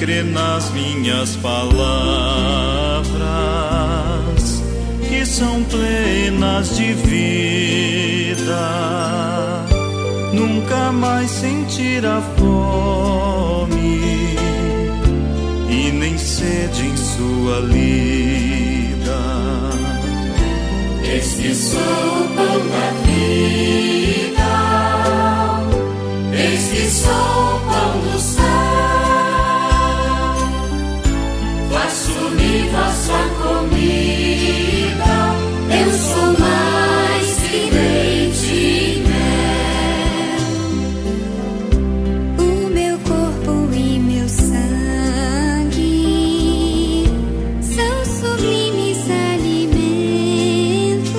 crê nas minhas palavras, que são plenas de vida, nunca mais sentirá fome e nem sede em sua lida. Eis que sou o pão da vida, eis que sou o pão do céu. Faço-me vossa comida, eu sou mais que leite e mel. O meu corpo e meu sangue são sublimes alimentos.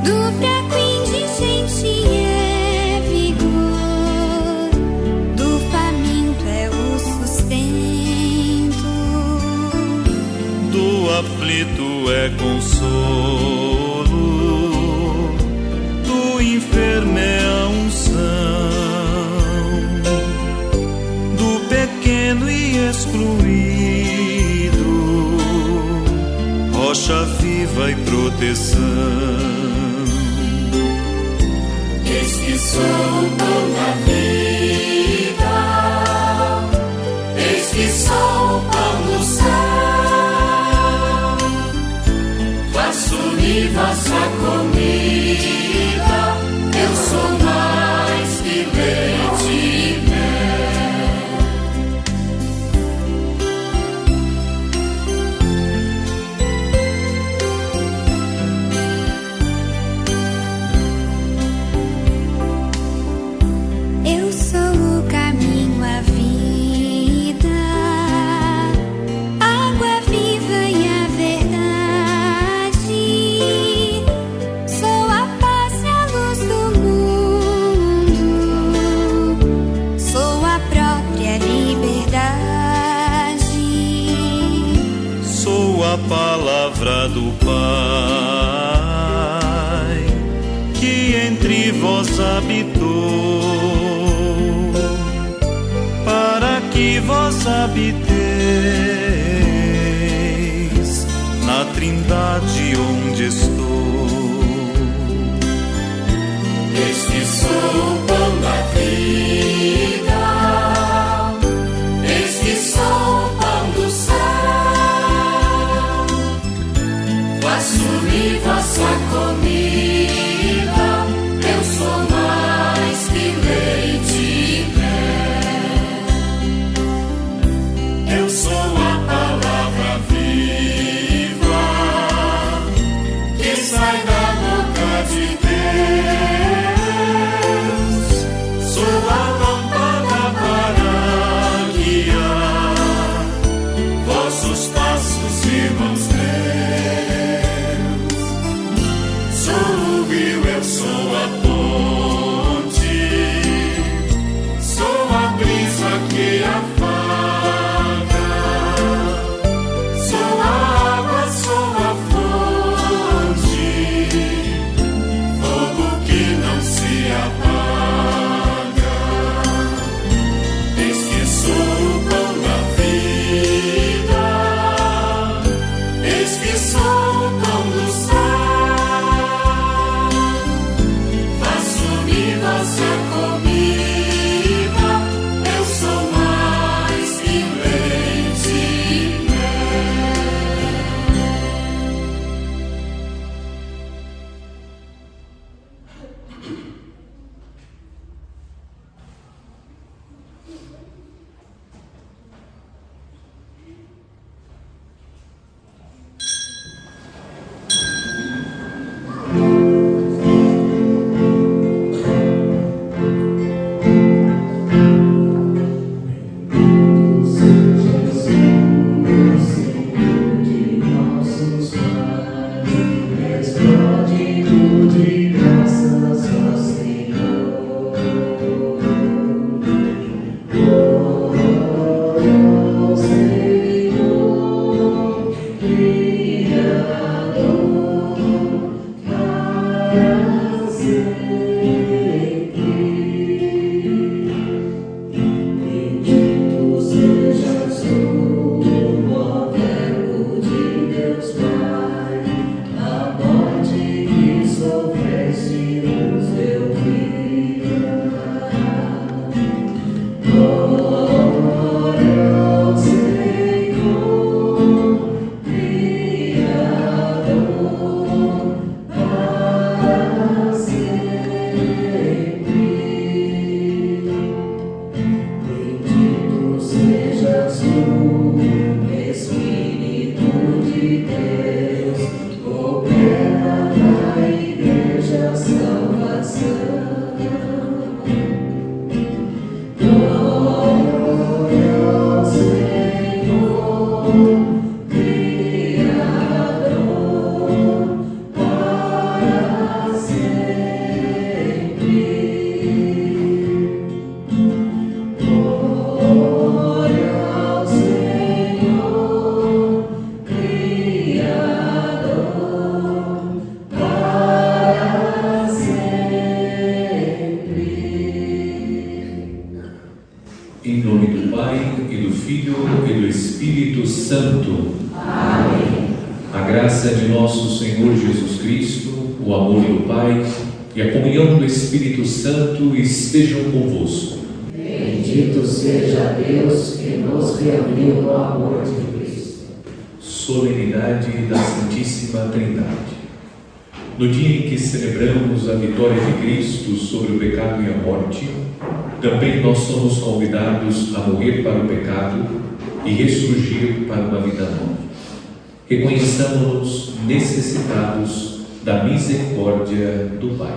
Do fraco indigente é vigor, do faminto é o sustento, Do aflito é consolo, do enfermo é a unção, do pequeno e excluído, rocha viva e proteção. Eis que sou o pão da vida, eis que sou o pão do céu. Faço-me vossa comida, eu sou mais que leite e eu sou o caminho, a vida, água viva e a verdade. Sou a paz e a luz do mundo, sou a própria liberdade. Sou a palavra do Pai, que entre vós habitou, para que vós habiteis na Trindade onde estou. eis que sou o pão da vida, eis que sou o pão do céu. Faço-me vossa comida, eu sou mais que leite e mel. Eu sou a palavra viva que sai da boca de Deus. Em nome do Pai, e do Filho, e do Espírito Santo. Amém. A graça de nosso Senhor Jesus Cristo, o amor do Pai e a comunhão do Espírito Santo estejam convosco. Bendito seja Deus que nos reuniu no amor de Cristo. Solenidade da Santíssima Trindade. No dia em que celebramos a vitória de Cristo sobre o pecado e a morte, também nós somos convidados a morrer para o pecado e ressurgir para uma vida nova. Reconheçamos-nos necessitados da misericórdia do Pai.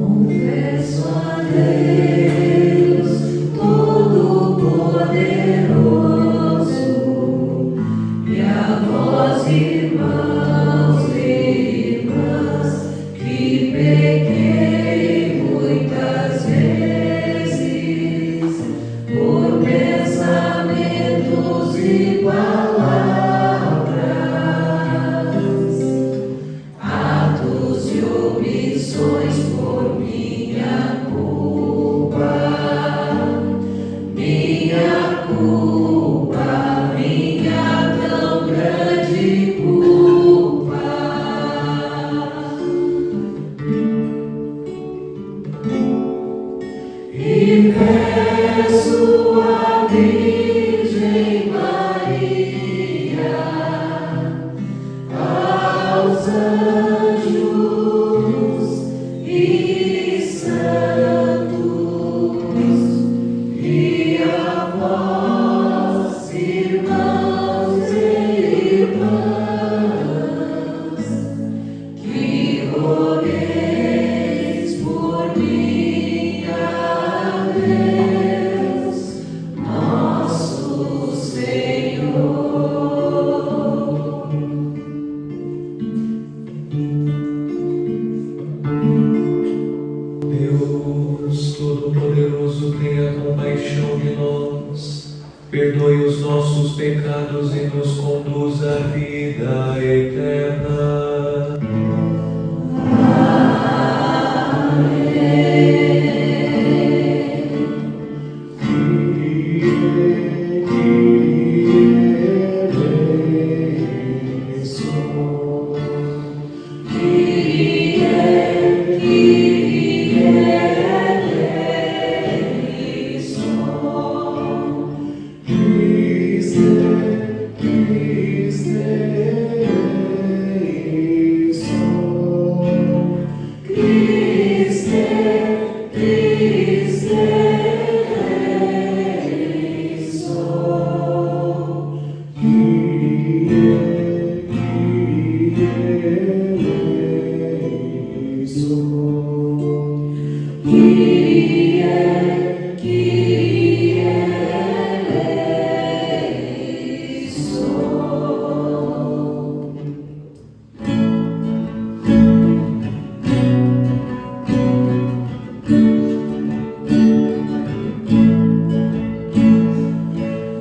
Confesso a Deus Todo-Poderoso e a vós, irmãos e irmãs, que pequei muitas vezes por pensamentos e palavras, atos e omissões por minha culpa, minha tão grande culpa. E peço à Virgem Maria, aos anjos e santos, e a vós, irmãos e irmãs, que rogueis por mim a Deus, nosso Senhor. Deus Todo-Poderoso, tenha compaixão de nós, perdoe os nossos pecados e nos conduza à vida eterna.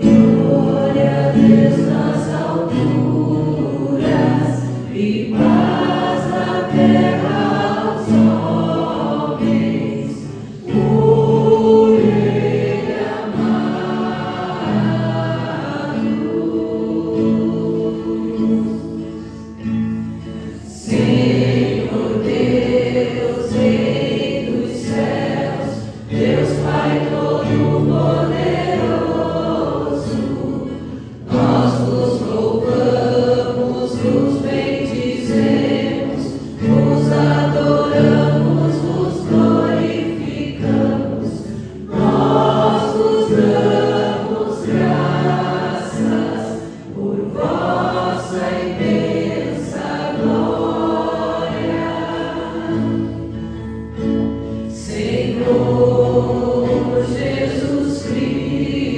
Glória a Deus nas alturas e paz na terra aos homens, por Ele amados. Senhor Deus, Rei dos céus, Deus Pai Todo-Poderoso, nós vos louvamos, vos bendizemos, vos adoramos, vos glorificamos, nós vos damos graças por vossa imensa glória. Senhor Jesus Cristo,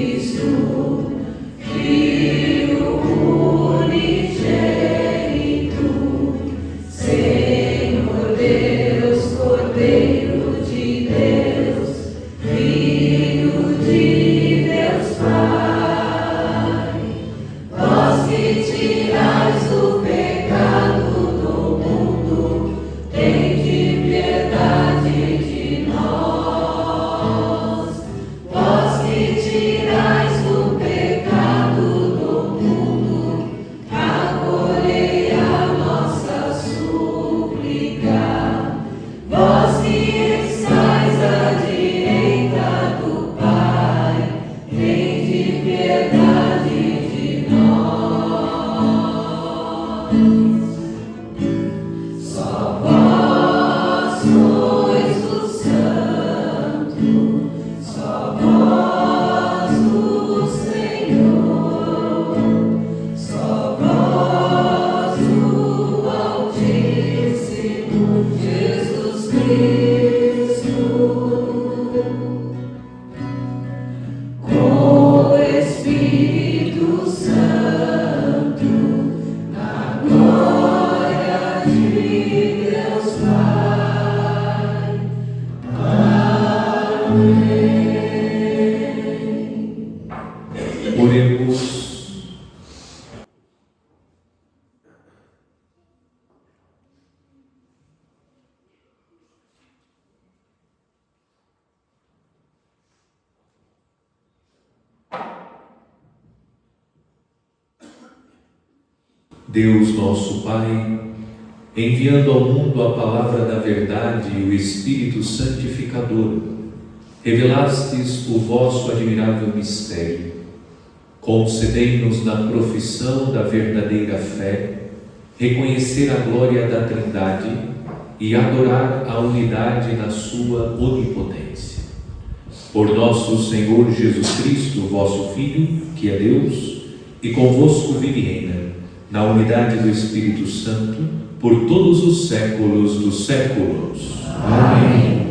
Oremos. Deus nosso Pai, enviando ao mundo a palavra da verdade e o Espírito Santificador, revelastes o vosso admirável mistério. Concedei-nos na profissão da verdadeira fé, reconhecer a glória da Trindade e adorar a unidade na sua onipotência. Por nosso Senhor Jesus Cristo, vosso Filho, que é Deus, e convosco vive e reina, na unidade do Espírito Santo, por todos os séculos dos séculos. Amém.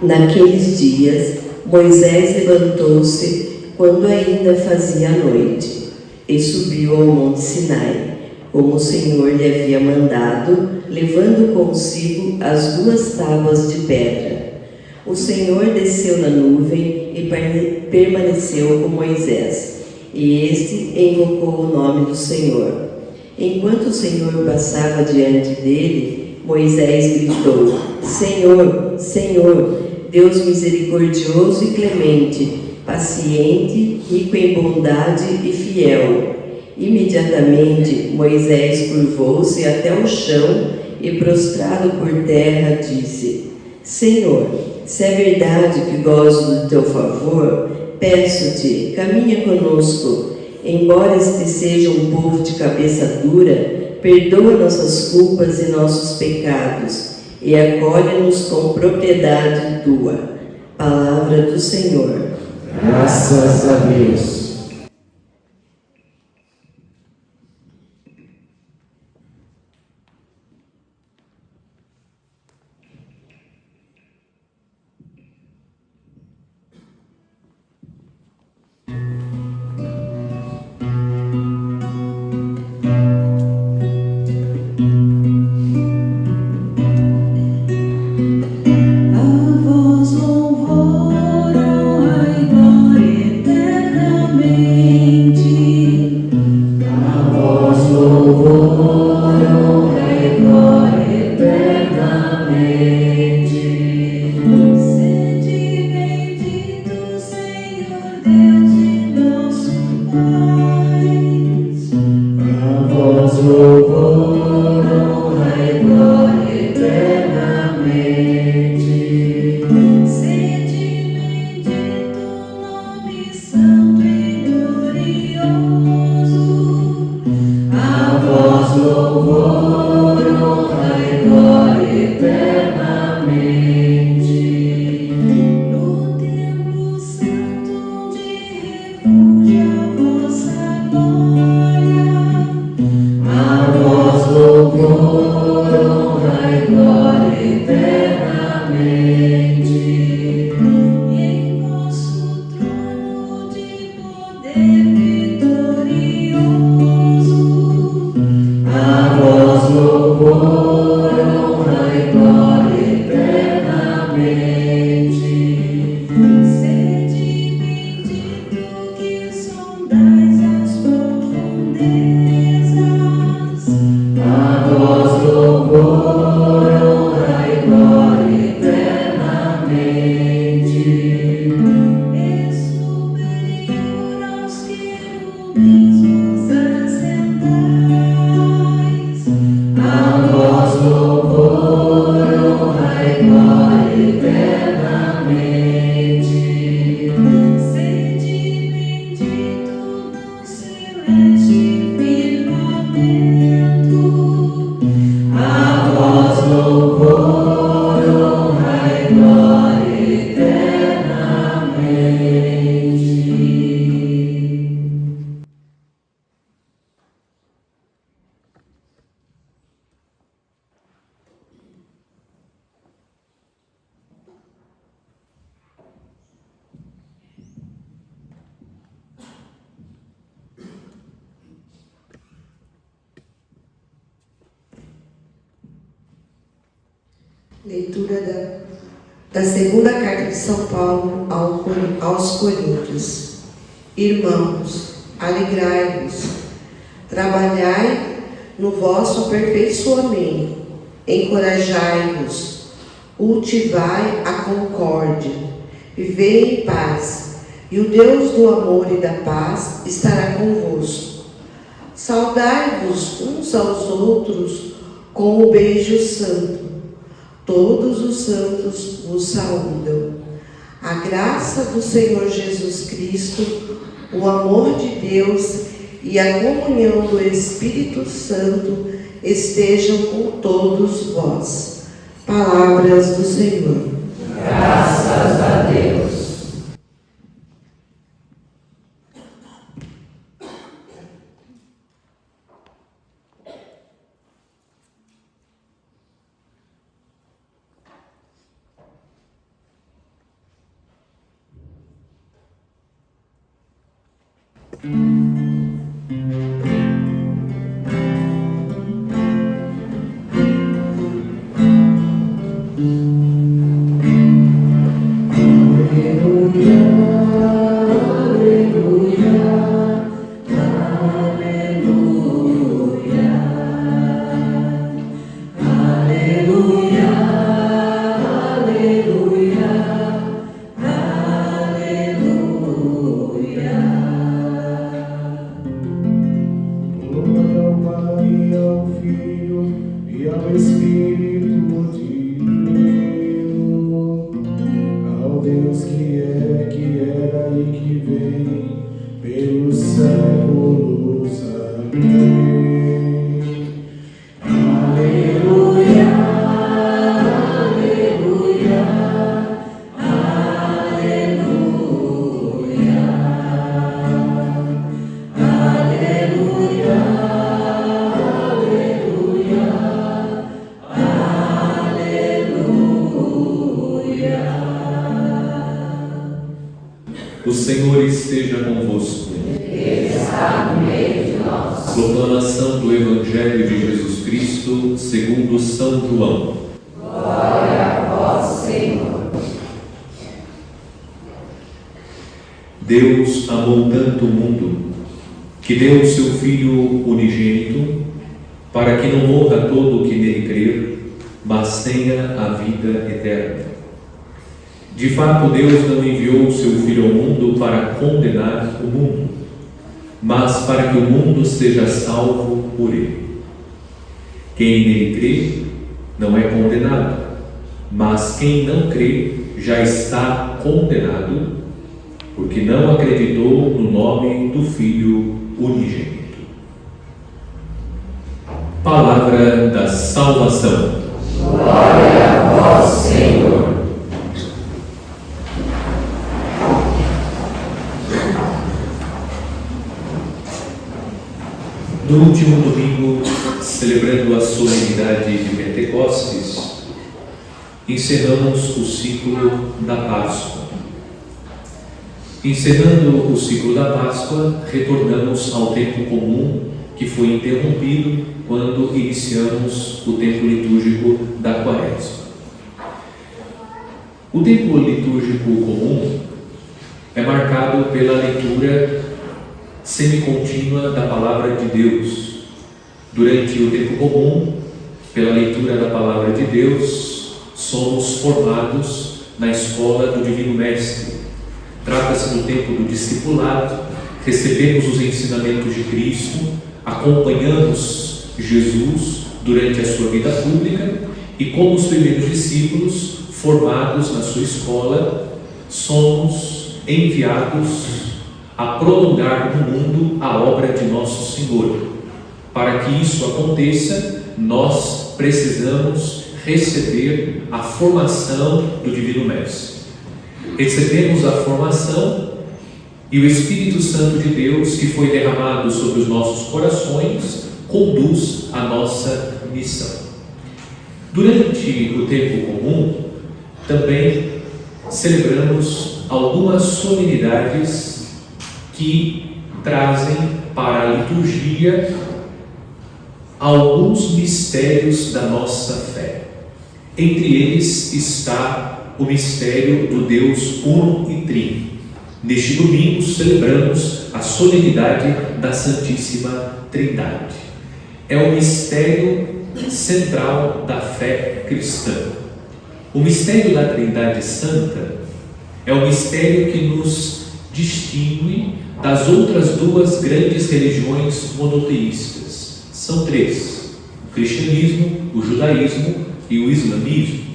Naqueles dias, Moisés levantou-se quando ainda fazia noite e subiu ao monte Sinai, como o Senhor lhe havia mandado, levando consigo as 2 tábuas de pedra. O Senhor desceu na nuvem e permaneceu com Moisés, e este invocou o nome do Senhor. Enquanto o Senhor passava diante dele, Moisés gritou: Senhor, Senhor, Deus misericordioso e clemente, paciente, rico em bondade e fiel. Imediatamente Moisés curvou-se até o chão e, prostrado por terra, disse: Senhor, se é verdade que gozo do teu favor, peço-te, caminha conosco. Embora este seja um povo de cabeça dura, perdoa nossas culpas e nossos pecados, e acolhe-nos com propriedade tua. Palavra do Senhor. Graças a Deus. Leitura da segunda carta de São Paulo aos Coríntios. Irmãos, alegrai-vos, trabalhai no vosso aperfeiçoamento, encorajai-vos, cultivai a concórdia, vivei em paz, e o Deus do amor e da paz estará convosco. Saudai-vos uns aos outros com o beijo santo. Todos os santos vos saúdam. A graça do Senhor Jesus Cristo, o amor de Deus e a comunhão do Espírito Santo estejam com todos vós. Palavras do Senhor. Graças a Deus. O Senhor esteja convosco. Ele está no meio de nós. Proclamação do Evangelho de Jesus Cristo segundo São João. Glória a vós, Senhor. Deus amou tanto o mundo que deu o seu Filho unigênito para que não morra todo o que nele crer, mas tenha a vida eterna. De fato, Deus não enviou o seu Filho ao mundo para condenar o mundo, mas para que o mundo seja salvo por ele. Quem nele crê não é condenado, mas quem não crê já está condenado, porque não acreditou no nome do Filho unigênito. Palavra da salvação. Glória a vós, Senhor. No último domingo, celebrando a solenidade de Pentecostes, encerramos o ciclo da Páscoa. Encerrando o ciclo da Páscoa, retornamos ao tempo comum que foi interrompido quando iniciamos o tempo litúrgico da Quaresma. O tempo litúrgico comum é marcado pela leitura semicontínua da Palavra de Deus. Durante o tempo comum, pela leitura da Palavra de Deus, somos formados na escola do Divino Mestre. Trata-se do tempo do discipulado, recebemos os ensinamentos de Cristo, acompanhamos Jesus durante a sua vida pública e, como os primeiros discípulos, formados na sua escola, somos enviados a prolongar no mundo a obra de nosso Senhor. Para que isso aconteça, nós precisamos receber a formação do Divino Mestre. Recebemos a formação e o Espírito Santo de Deus, que foi derramado sobre os nossos corações, conduz a nossa missão. Durante o tempo comum, também celebramos algumas solenidades que trazem para a liturgia alguns mistérios da nossa fé. Entre eles está o mistério do Deus uno e trino. Neste domingo celebramos a solenidade da Santíssima Trindade. É o mistério central da fé cristã. O mistério da Trindade Santa é o mistério que nos distingue das outras duas grandes religiões monoteístas. São três: o cristianismo, o judaísmo e o islamismo.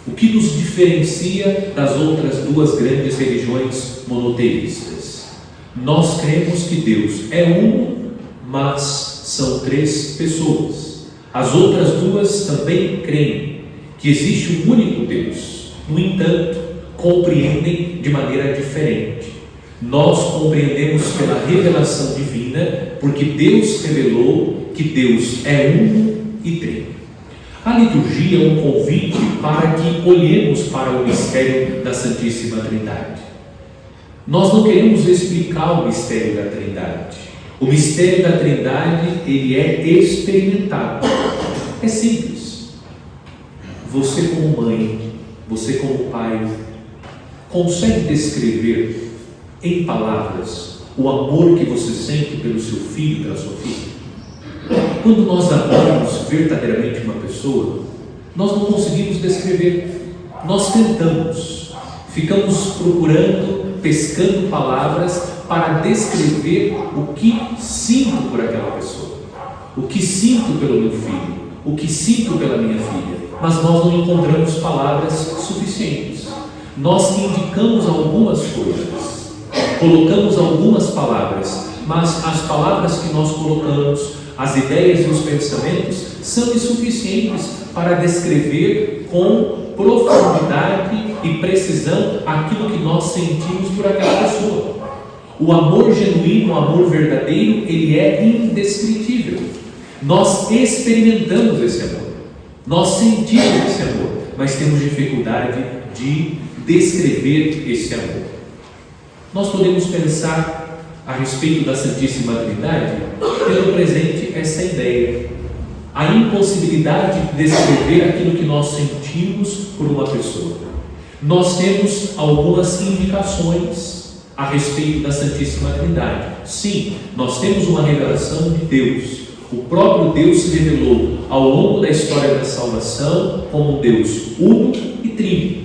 O que nos diferencia das outras duas grandes religiões monoteístas? Nós cremos que Deus é uno, mas são três pessoas. As outras duas também creem que existe um único Deus. No entanto, compreendem de maneira diferente. Nós compreendemos pela revelação divina, porque Deus revelou que Deus é uno e trino. A liturgia é um convite para que olhemos para o mistério da Santíssima Trindade. Nós não queremos explicar o mistério da Trindade. O mistério da Trindade, ele é experimentado. É simples. Você como mãe, você como pai, consegue descrever em palavras o amor que você sente pelo seu filho, pela sua filha? Quando nós amamos verdadeiramente uma pessoa, nós não conseguimos descrever. Nós tentamos, ficamos procurando, pescando palavras para descrever o que sinto por aquela pessoa, o que sinto pelo meu filho, o que sinto pela minha filha, mas nós não encontramos palavras suficientes. Nós indicamos algumas coisas, colocamos algumas palavras, mas as palavras que nós colocamos, as ideias e os pensamentos são insuficientes para descrever com profundidade e precisão aquilo que nós sentimos por aquela pessoa. O amor genuíno, o amor verdadeiro, ele é indescritível. Nós experimentamos esse amor, nós sentimos esse amor, mas temos dificuldade de descrever esse amor. Nós podemos pensar a respeito da Santíssima Trindade, tendo presente essa ideia, a impossibilidade de descrever aquilo que nós sentimos por uma pessoa. Nós temos algumas indicações a respeito da Santíssima Trindade. Sim, nós temos uma revelação de Deus. O próprio Deus se revelou ao longo da história da salvação como um Deus uno e trino.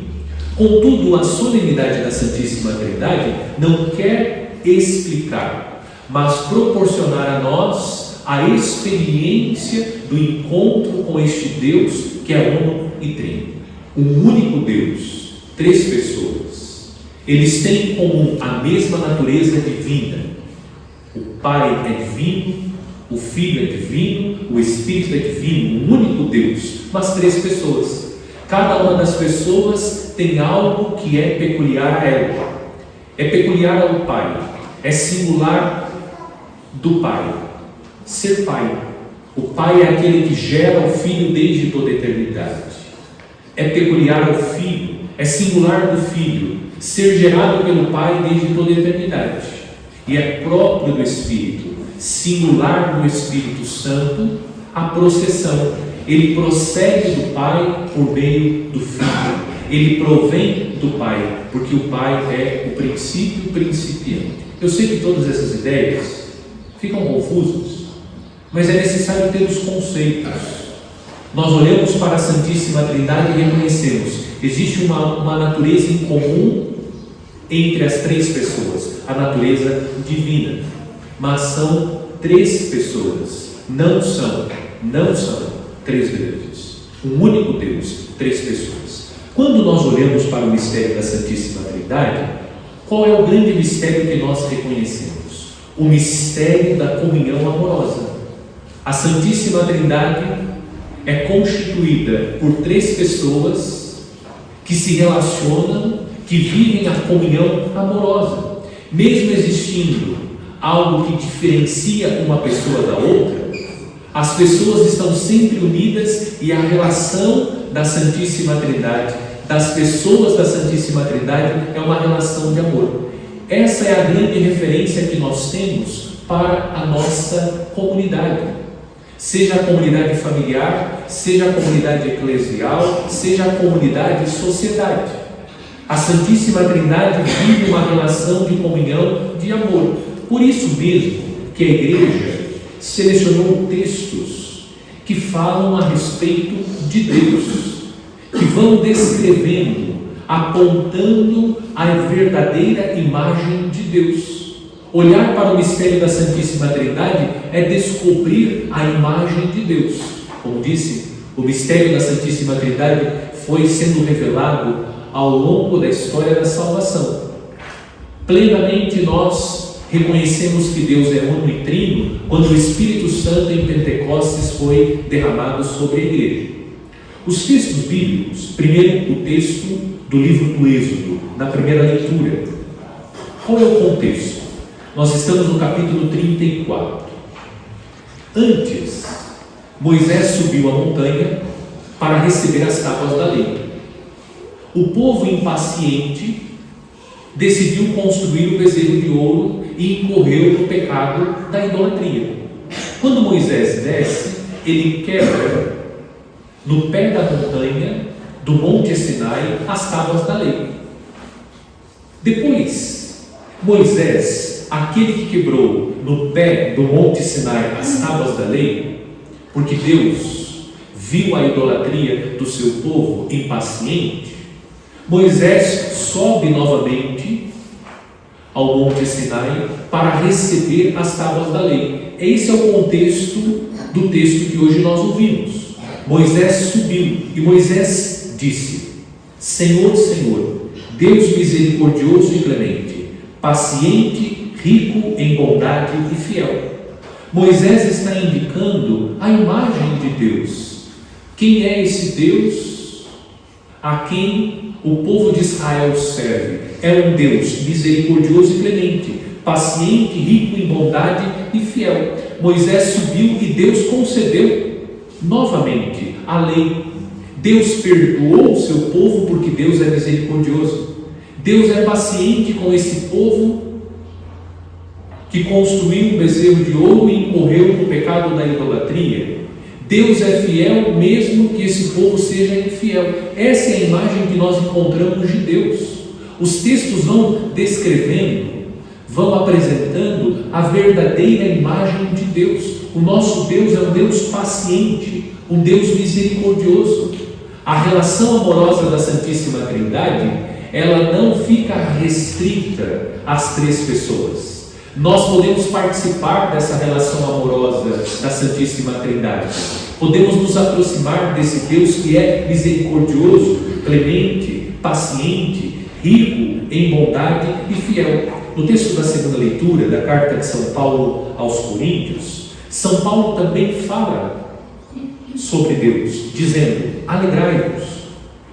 Contudo, a solenidade da Santíssima Trindade não quer explicar, mas proporcionar a nós a experiência do encontro com este Deus que é uno e trino. Um único Deus, três pessoas. Eles têm em comum a mesma natureza divina. O Pai é divino, o Filho é divino, o Espírito é divino, um único Deus, mas três pessoas. Cada uma das pessoas tem algo que é peculiar a ela. É peculiar ao Pai, é singular do Pai, ser Pai. O Pai é aquele que gera o Filho desde toda a eternidade. É peculiar ao Filho, é singular do Filho, ser gerado pelo Pai desde toda a eternidade. E é próprio do Espírito, singular do Espírito Santo, a processão. Ele procede do Pai por meio do Filho. Ele provém do Pai, porque o Pai é o princípio principiante. Eu sei que todas essas ideias ficam confusas, mas é necessário ter os conceitos. Nós olhamos para a Santíssima Trindade e reconhecemos, existe uma natureza em comum entre as três pessoas, a natureza divina, mas são três pessoas, não são três deuses, um único Deus, três pessoas. Quando nós olhamos para o mistério da Santíssima Trindade, qual é o grande mistério que nós reconhecemos? O mistério da comunhão amorosa. A Santíssima Trindade é constituída por três pessoas que se relacionam, que vivem a comunhão amorosa. Mesmo existindo algo que diferencia uma pessoa da outra, as pessoas estão sempre unidas e a relação da Santíssima Trindade, das pessoas da Santíssima Trindade, é uma relação de amor. Essa é a grande referência que nós temos para a nossa comunidade. Seja a comunidade familiar, seja a comunidade eclesial, seja a comunidade sociedade. A Santíssima Trindade vive uma relação de comunhão, de amor. Por isso mesmo que a Igreja selecionou textos que falam a respeito de Deus, que vão descrevendo, apontando a verdadeira imagem de Deus. Olhar para o mistério da Santíssima Trindade é descobrir a imagem de Deus. Como disse, o mistério da Santíssima Trindade foi sendo revelado ao longo da história da salvação. Plenamente nós reconhecemos que Deus é uno e trino quando o Espírito Santo em Pentecostes foi derramado sobre a Igreja. Os textos bíblicos, primeiro o texto do livro do Êxodo, na primeira leitura. Qual é o contexto? Nós estamos no capítulo 34. Antes, Moisés subiu a montanha para receber as tábuas da lei. O povo impaciente decidiu construir o bezerro de ouro e incorreu no pecado da idolatria. Quando Moisés desce, ele quebra no pé da montanha do Monte Sinai as tábuas da lei. Depois, Moisés, aquele que quebrou no pé do Monte Sinai as tábuas da lei, porque Deus viu a idolatria do seu povo impaciente, Moisés sobe novamente ao Monte Sinai para receber as tábuas da lei. Esse é o contexto do texto que hoje nós ouvimos. Moisés subiu e Moisés disse: Senhor, Senhor, Deus misericordioso e clemente, paciente, rico em bondade e fiel. Moisés está indicando a imagem de Deus. Quem é esse Deus a quem o povo de Israel serve? É um Deus misericordioso e clemente, paciente, rico em bondade e fiel. Moisés subiu e Deus concedeu novamente a lei. Deus perdoou o seu povo porque Deus é misericordioso. Deus é paciente com esse povo que construiu um bezerro de ouro e incorreu no pecado da idolatria. Deus é fiel mesmo que esse povo seja infiel. Essa é a imagem que nós encontramos de Deus. Os textos vão descrevendo, vão apresentando a verdadeira imagem de Deus. O nosso Deus é um Deus paciente, um Deus misericordioso. A relação amorosa da Santíssima Trindade, ela não fica restrita às três pessoas. Nós podemos participar dessa relação amorosa da Santíssima Trindade. Podemos nos aproximar desse Deus que é misericordioso, clemente, paciente, rico em bondade e fiel. No texto da segunda leitura da carta de São Paulo aos Coríntios, São Paulo também fala sobre Deus, dizendo: alegrai-vos,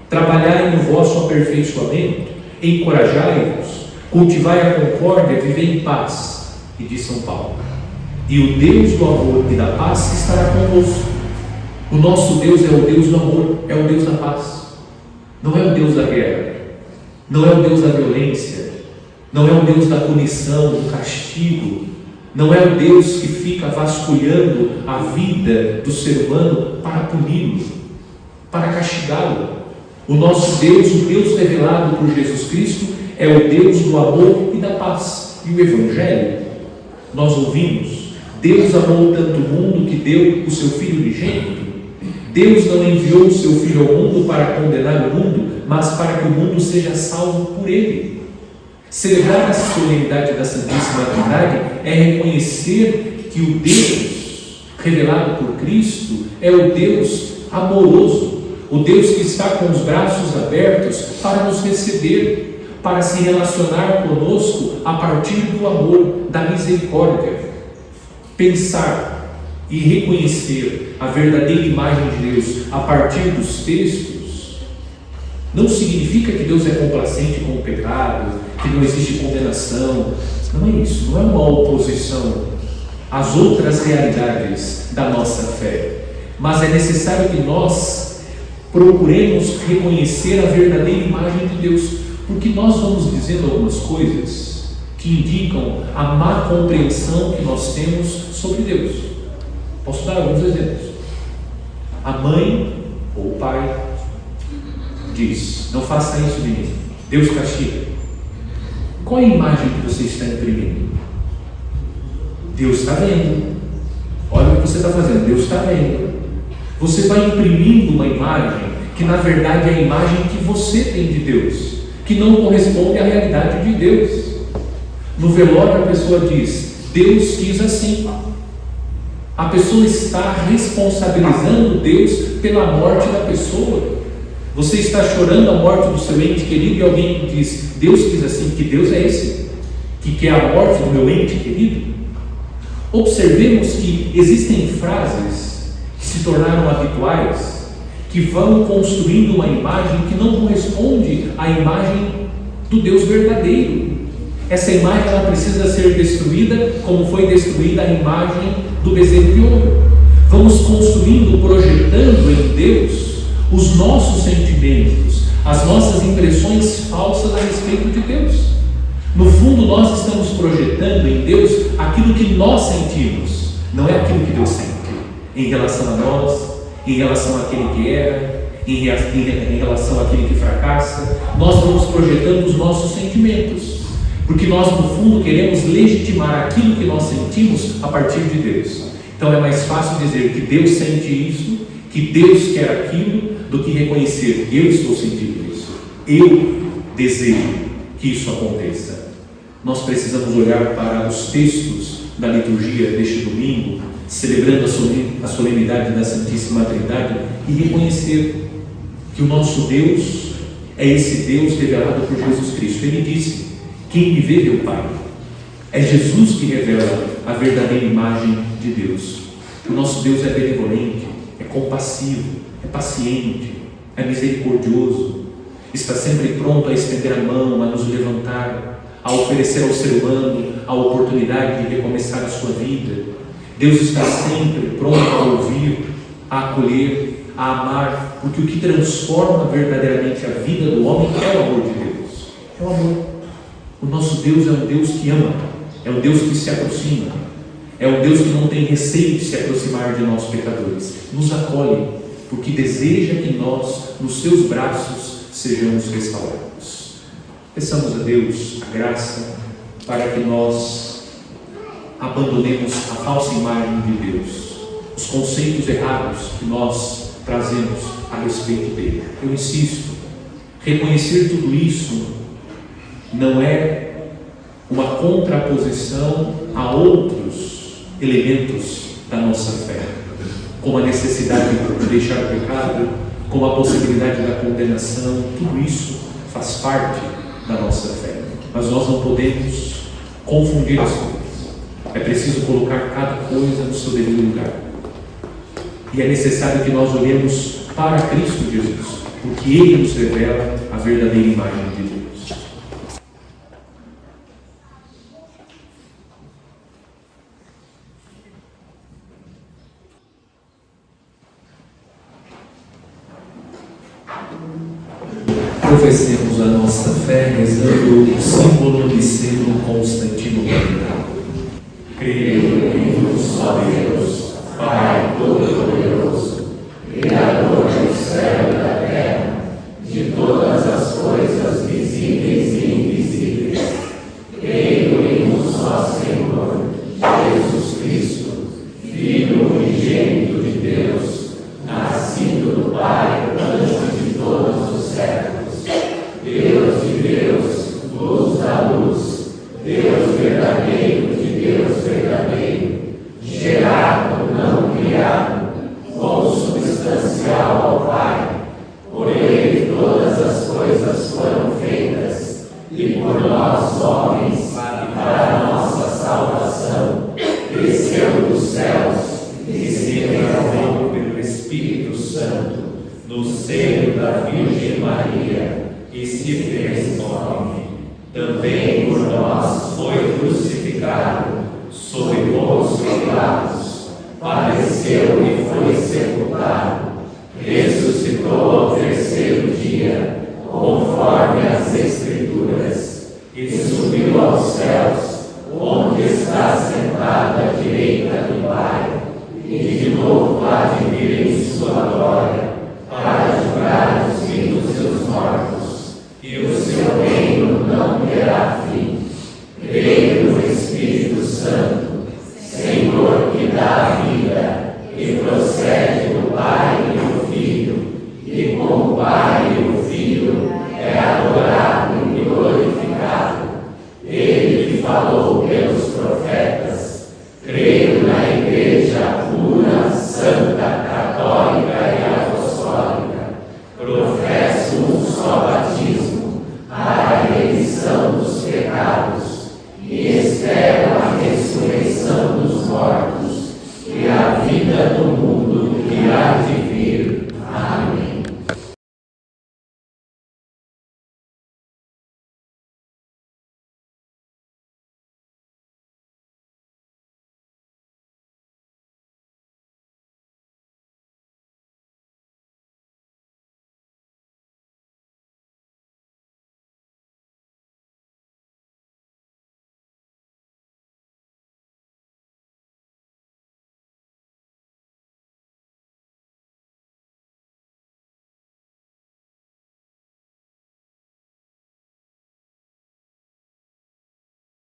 trabalhai no vosso aperfeiçoamento, encorajai-vos, cultivai a concórdia, vivei em paz. E diz São Paulo: e o Deus do amor e da paz estará convosco. O nosso Deus é o Deus do amor, é o Deus da paz. Não é o Deus da guerra, não é o Deus da violência, não é o Deus da punição, do castigo, não é o Deus que fica vasculhando a vida do ser humano para puni-lo, para castigá-lo. O nosso Deus, o Deus revelado por Jesus Cristo, é o Deus do amor e da paz. E o Evangelho, nós ouvimos: Deus amou tanto o mundo que deu o seu Filho unigênito. Deus não enviou o seu Filho ao mundo para condenar o mundo, mas para que o mundo seja salvo por ele. Celebrar a solenidade da Santíssima Trindade é reconhecer que o Deus revelado por Cristo é o Deus amoroso, o Deus que está com os braços abertos para nos receber, para se relacionar conosco a partir do amor, da misericórdia. Pensar e reconhecer a verdadeira imagem de Deus a partir dos textos não significa que Deus é complacente com o pecado, que não existe condenação. Não é isso, não é uma oposição às outras realidades da nossa fé, mas é necessário que nós procuremos reconhecer a verdadeira imagem de Deus, porque nós vamos dizendo algumas coisas que indicam a má compreensão que nós temos sobre Deus. Posso dar alguns exemplos. A mãe ou o pai diz: não faça isso, menino, Deus castiga. Qual é a imagem que você está imprimindo? Deus está vendo. Olha o que você está fazendo, Deus está vendo. Você vai imprimindo uma imagem que na verdade é a imagem que você tem de Deus, que não corresponde à realidade de Deus. No velório a pessoa diz: Deus quis assim. A pessoa está responsabilizando Deus pela morte da pessoa. Você está chorando a morte do seu ente querido e alguém diz: Deus quis assim. Que Deus é esse que quer a morte do meu ente querido? Observemos que existem frases que se tornaram habituais, que vão construindo uma imagem que não corresponde à imagem do Deus verdadeiro. Essa imagem ela precisa ser destruída como foi destruída a imagem do bezerro de ouro. Vamos construindo, projetando em Deus os nossos sentimentos, as nossas impressões falsas a respeito de Deus. No fundo, nós estamos projetando em Deus aquilo que nós sentimos, não é aquilo que Deus sente em relação a nós, em relação àquele que erra, em relação àquele que fracassa. Nós vamos projetando os nossos sentimentos, porque nós no fundo queremos legitimar aquilo que nós sentimos a partir de Deus. Então é mais fácil dizer que Deus sente isso, que Deus quer aquilo, do que reconhecer: eu estou sentindo isso, eu desejo que isso aconteça. Nós precisamos olhar para os textos da liturgia deste domingo, celebrando a solenidade da Santíssima Trindade, e reconhecer que o nosso Deus é esse Deus revelado por Jesus Cristo. Ele disse: quem me vê, vê o Pai. É Jesus que revela a verdadeira imagem de Deus. O nosso Deus é benevolente, é compassivo, é paciente, é misericordioso, está sempre pronto a estender a mão, a nos levantar, a oferecer ao ser humano a oportunidade de recomeçar a sua vida. Deus está sempre pronto a ouvir, a acolher, a amar, porque o que transforma verdadeiramente a vida do homem é o amor de Deus, é o amor. O nosso Deus é um Deus que ama, é um Deus que se aproxima, é um Deus que não tem receio de se aproximar de nós pecadores, nos acolhe, porque deseja que nós, nos seus braços, sejamos restaurados. Peçamos a Deus a graça para que nós abandonemos a falsa imagem de Deus, os conceitos errados que nós trazemos a respeito dele. Eu insisto, reconhecer tudo isso não é uma contraposição a outros elementos da nossa fé, como a necessidade de deixar o pecado, como a possibilidade da condenação. Tudo isso faz parte da nossa fé, mas nós não podemos confundir as coisas. É preciso colocar cada coisa no seu devido lugar, e é necessário que nós olhemos para Cristo Jesus, porque Ele nos revela a verdadeira imagem de Deus. Professemos a nossa fé rezando o símbolo de selo constantinopolitano. Creio em um só Deus, Pai Todo-Poderoso, Criador do céu e da terra, de todas as coisas visíveis e invisíveis. Creio em um só Senhor, Jesus Cristo, Filho unigênito de Deus, nascido do Pai antes de todos os séculos. Deus de Deus, luz da luz, Deus verdadeiro de Deus verdadeiro, gerado, não criado, consubstancial ao Pai. Por Ele todas as coisas foram feitas, e por nós, homens, para a nossa salvação, desceu dos céus e se revelou pelo Espírito Santo, no seio da Virgem Maria, e se fez homem. Também por nós foi crucificado, sob Pôncio Pilatos, padeceu e foi sepultado, ressuscitou ao terceiro dia, conforme as Escrituras, e subiu aos céus, onde está sentado à direita do Pai, e procede do Pai e do Filho, e como o Pai e o Filho é adorado